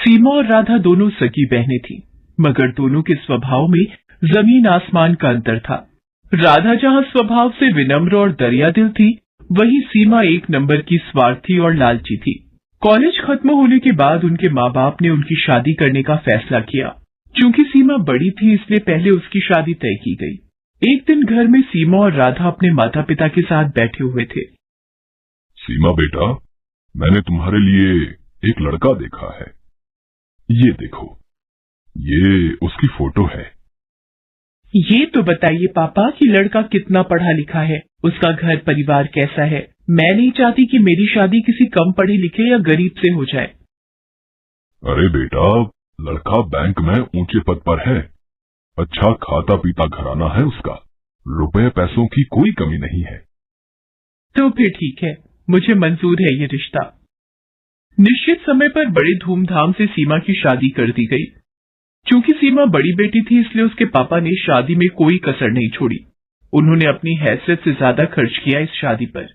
सीमा और राधा दोनों सगी बहनें थीं, मगर दोनों के स्वभाव में जमीन आसमान का अंतर था। राधा जहां स्वभाव से विनम्र और दरियादिल थी, वहीं सीमा एक नंबर की स्वार्थी और लालची थी। कॉलेज खत्म होने के बाद उनके माँ बाप ने उनकी शादी करने का फैसला किया। चूंकि सीमा बड़ी थी, इसलिए पहले उसकी शादी तय की गई। एक दिन घर में सीमा और राधा अपने माता पिता के साथ बैठे हुए थे। सीमा बेटा, मैंने तुम्हारे लिए एक लड़का देखा है। ये देखो, ये उसकी फोटो है। ये तो बताइए पापा कि लड़का कितना पढ़ा लिखा है, उसका घर परिवार कैसा है। मैं नहीं चाहती कि मेरी शादी किसी कम पढ़े लिखे या गरीब से हो जाए। अरे बेटा, लड़का बैंक में ऊंचे पद पर है, अच्छा खाता पीता घराना है उसका, रुपए पैसों की कोई कमी नहीं है। तो फिर ठीक है, मुझे मंजूर है ये रिश्ता। निश्चित समय पर बड़े धूमधाम से सीमा की शादी कर दी गई। चूंकि सीमा बड़ी बेटी थी, इसलिए उसके पापा ने शादी में कोई कसर नहीं छोड़ी। उन्होंने अपनी हैसियत से ज्यादा खर्च किया इस शादी पर।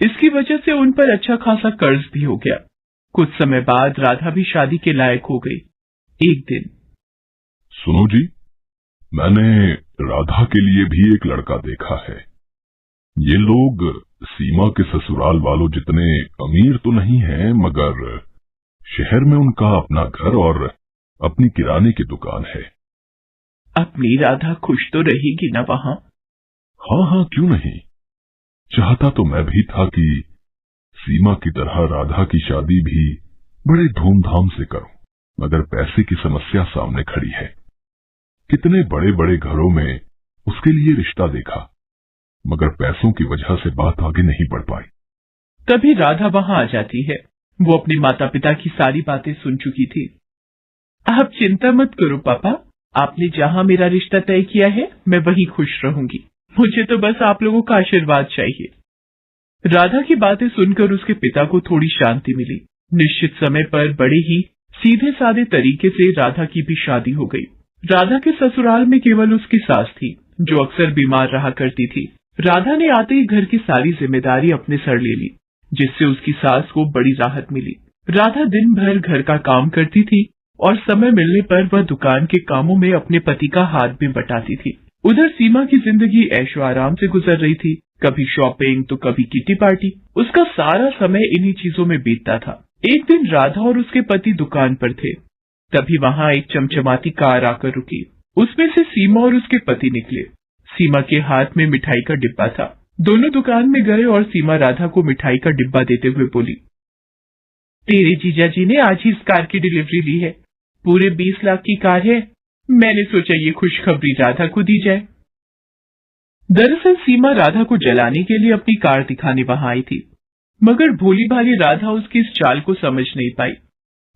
इसकी वजह से उन पर अच्छा खासा कर्ज भी हो गया। कुछ समय बाद राधा भी शादी के लायक हो गई। एक दिन, सुनो जी, मैंने राधा के लिए भी एक लड़का देखा है। ये लोग सीमा के ससुराल वालों जितने अमीर तो नहीं हैं, मगर शहर में उनका अपना घर और अपनी किराने की दुकान है। अपनी राधा खुश तो रहेगी ना वहां? हाँ हाँ, क्यों नहीं। चाहता तो मैं भी था कि सीमा की तरह राधा की शादी भी बड़े धूमधाम से करूं, मगर पैसे की समस्या सामने खड़ी है। कितने बड़े बड़े घरों में उसके लिए रिश्ता देखा, मगर पैसों की वजह से बात आगे नहीं बढ़ पाई। तभी राधा वहां आ जाती है। वो अपने माता पिता की सारी बातें सुन चुकी थी। आप चिंता मत करो पापा, आपने जहां मेरा रिश्ता तय किया है, मैं वहीं खुश रहूंगी। मुझे तो बस आप लोगों का आशीर्वाद चाहिए। राधा की बातें सुनकर उसके पिता को थोड़ी शांति मिली। निश्चित समय पर बड़े ही सीधे साधे तरीके से राधा की भी शादी हो गई। राधा के ससुराल में केवल उसकी सास थी, जो अक्सर बीमार रहा करती थी। राधा ने आते ही घर की सारी जिम्मेदारी अपने सर ले ली, जिससे उसकी सास को बड़ी राहत मिली। राधा दिन भर घर का काम करती थी और समय मिलने पर वह दुकान के कामों में अपने पति का हाथ भी बटाती थी। उधर सीमा की जिंदगी ऐशो आराम से गुजर रही थी, कभी शॉपिंग तो कभी किटी पार्टी। उसका सारा समय इन्हीं चीजों में बीतता था। एक दिन राधा और उसके पति दुकान पर थे, तभी वहां एक चमचमाती कार आकर रुकी। उसमें से सीमा और उसके पति निकले। सीमा के हाथ में मिठाई का डिब्बा था। दोनों दुकान में गए और सीमा राधा को मिठाई का डिब्बा देते हुए बोली, तेरे जीजा जी ने आज ही इस कार की डिलीवरी ली है। पूरे 20 लाख की कार है। मैंने सोचा ये खुशखबरी राधा को दी जाए। दरअसल सीमा राधा को जलाने के लिए अपनी कार दिखाने वहां आई थी, मगर भोली भाली राधा उसकी इस चाल को समझ नहीं पाई।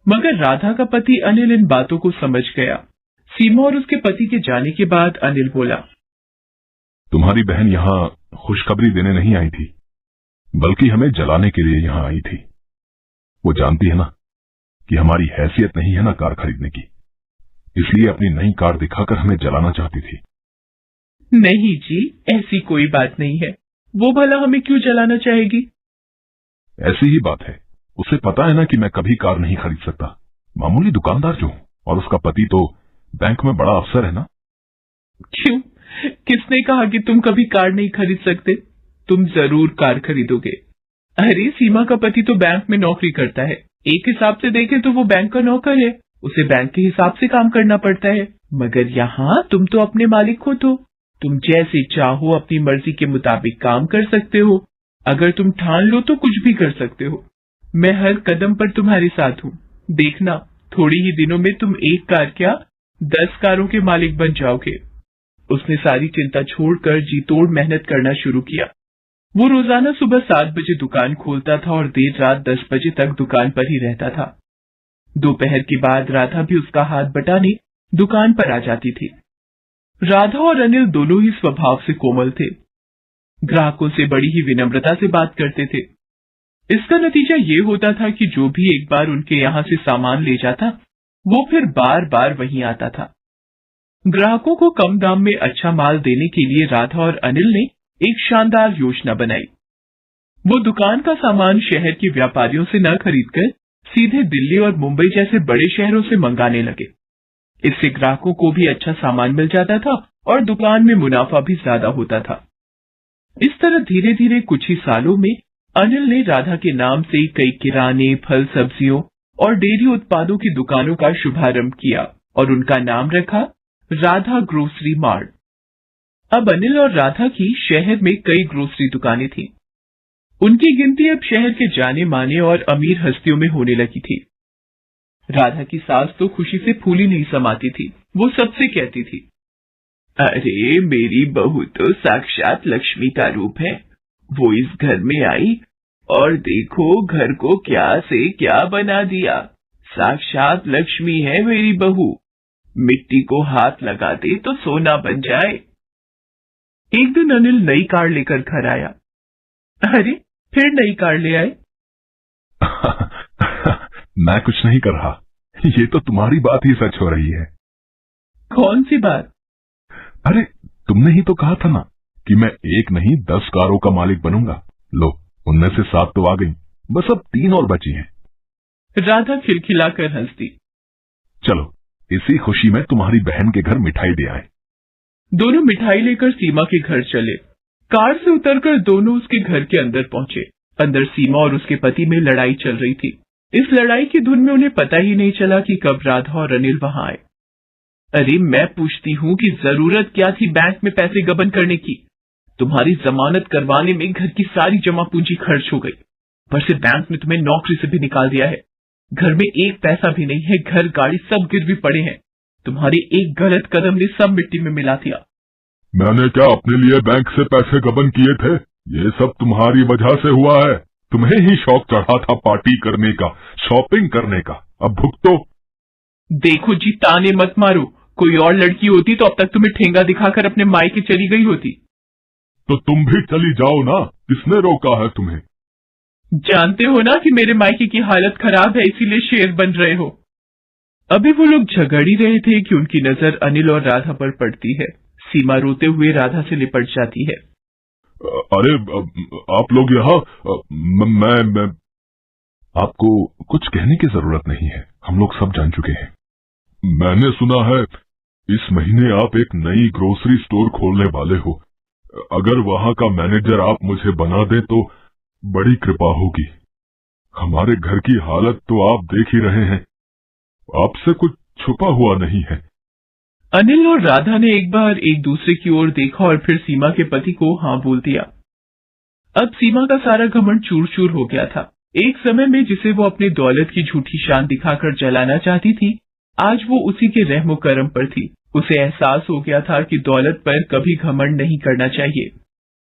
मगर राधा का पति अनिल इन बातों को समझ गया। सीमा और उसके पति के जाने के बाद अनिल बोला, तुम्हारी बहन यहाँ खुशखबरी देने नहीं आई थी, बल्कि हमें जलाने के लिए यहाँ आई थी। वो जानती है ना कि हमारी हैसियत नहीं है ना कार खरीदने की, इसलिए अपनी नई कार दिखाकर हमें जलाना चाहती थी। नहीं जी, ऐसी कोई बात नहीं है। वो भला हमें क्यों जलाना चाहेगी? ऐसी ही बात है। उसे पता है ना कि मैं कभी कार नहीं खरीद सकता, मामूली दुकानदार जो हूं, और उसका पति तो बैंक में बड़ा अफसर है ना। क्यों? किसने कहा कि तुम कभी कार नहीं खरीद सकते? तुम जरूर कार खरीदोगे। अरे सीमा का पति तो बैंक में नौकरी करता है। एक हिसाब से देखें तो वो बैंक का नौकर है, उसे बैंक के हिसाब से काम करना पड़ता है। मगर यहाँ तुम तो अपने मालिक हो, तो तुम जैसे चाहो अपनी मर्जी के मुताबिक काम कर सकते हो। अगर तुम ठान लो तो कुछ भी कर सकते हो। मैं हर कदम पर तुम्हारे साथ हूँ। देखना, थोड़ी ही दिनों में तुम एक कार क्या 10 कारों के मालिक बन जाओगे। उसने सारी चिंता छोड़कर जी तोड़ मेहनत करना शुरू किया। वो रोजाना सुबह 7 बजे दुकान खोलता था और देर रात 10 बजे तक दुकान पर ही रहता था। दोपहर के बाद राधा भी उसका हाथ बटाने दुकान पर आ जाती थी। राधा और अनिल दोनों ही स्वभाव से कोमल थे। ग्राहकों से बड़ी ही विनम्रता से बात करते थे। इसका नतीजा ये होता था कि जो भी एक बार उनके यहाँ से सामान ले जाता, वो फिर बार बार वहीं आता था। ग्राहकों को कम दाम में अच्छा माल देने के लिए राधा और अनिल ने एक शानदार योजना बनाई। वो दुकान का सामान शहर के व्यापारियों से न खरीदकर सीधे दिल्ली और मुंबई जैसे बड़े शहरों से मंगाने लगे। इससे ग्राहकों को भी अच्छा सामान मिल जाता था और दुकान में मुनाफा भी ज्यादा होता था। इस तरह धीरे धीरे कुछ ही सालों में अनिल ने राधा के नाम से कई किराने, फल, सब्जियों और डेयरी उत्पादों की दुकानों का शुभारंभ किया और उनका नाम रखा राधा ग्रोसरी मार्ट। अब अनिल और राधा की शहर में कई ग्रोसरी दुकानें थीं। उनकी गिनती अब शहर के जाने माने और अमीर हस्तियों में होने लगी थी। राधा की सास तो खुशी से फूली नहीं समाती थी। वो सबसे कहती थी, अरे मेरी बहू तो साक्षात लक्ष्मी का रूप है। वो इस घर में आई और देखो घर को क्या से क्या बना दिया। साक्षात लक्ष्मी है मेरी बहू। मिट्टी को हाथ लगा दे तो सोना बन जाए। एक दिन अनिल नई कार लेकर घर आया। अरे फिर नई कार ले आए? मैं कुछ नहीं कर रहा। ये तो तुम्हारी बात ही सच हो रही है। कौन सी बात? अरे तुमने ही तो कहा था ना कि मैं एक नहीं 10 कारों का मालिक बनूंगा। लो, उनमें से 7 तो आ गई, बस अब 3 और बची हैं। राधा खिलखिलाकर हंसती। चलो इसी खुशी में तुम्हारी बहन के घर मिठाई दे आए। दोनों मिठाई लेकर सीमा के घर चले। कार से उतरकर दोनों उसके घर के अंदर पहुंचे। अंदर सीमा और उसके पति में लड़ाई चल रही थी। इस लड़ाई की धुन में उन्हें पता ही नहीं चला कि कब राधा और अनिल वहां आए। अरे मैं पूछती हूँ कि जरूरत क्या थी बैंक में पैसे गबन करने की? तुम्हारी जमानत करवाने में घर की सारी जमा पूंजी खर्च हो गई। पर से बैंक ने तुम्हें नौकरी से भी निकाल दिया है। घर में एक पैसा भी नहीं है। घर गाड़ी सब गिरवी पड़े हैं। तुम्हारे एक गलत कदम ने सब मिट्टी में मिला दिया। मैंने क्या अपने लिए बैंक से पैसे गबन किए थे? ये सब तुम्हारी वजह से हुआ है। तुम्हें ही शौक चढ़ा था पार्टी करने का, शॉपिंग करने का। अब भुगतो। देखो जी, ताने मत मारो। कोई और लड़की होती तो अब तक तुम्हें ठेंगा दिखाकर अपने मायके चली गई होती। तो तुम भी चली जाओ ना, किसने रोका है तुम्हें? जानते हो ना कि मेरे मायके की हालत खराब है, इसीलिए शेर बन रहे हो। अभी वो लोग झगड़ ही रहे थे कि उनकी नजर अनिल और राधा पर पड़ती है। सीमा रोते हुए राधा से लिपट जाती है। अरे आप लोग यहाँ, मैं आपको कुछ कहने की जरूरत नहीं है। हम लोग सब जान चुके हैं। मैंने सुना है इस महीने आप एक नई ग्रोसरी स्टोर खोलने वाले हो। अगर वहां का मैनेजर आप मुझे बना दें तो बड़ी कृपा होगी। हमारे घर की हालत तो आप देख ही रहे हैं। आपसे कुछ छुपा हुआ नहीं है। अनिल और राधा ने एक बार एक दूसरे की ओर देखा और फिर सीमा के पति को हाँ बोल दिया। अब सीमा का सारा घमंड चूर चूर हो गया था। एक समय में जिसे वो अपनी दौलत की झूठी शान दिखाकर जलाना चाहती थी, आज वो उसी के रहमो करम पर थी। उसे एहसास हो गया था कि दौलत पर कभी घमंड नहीं करना चाहिए।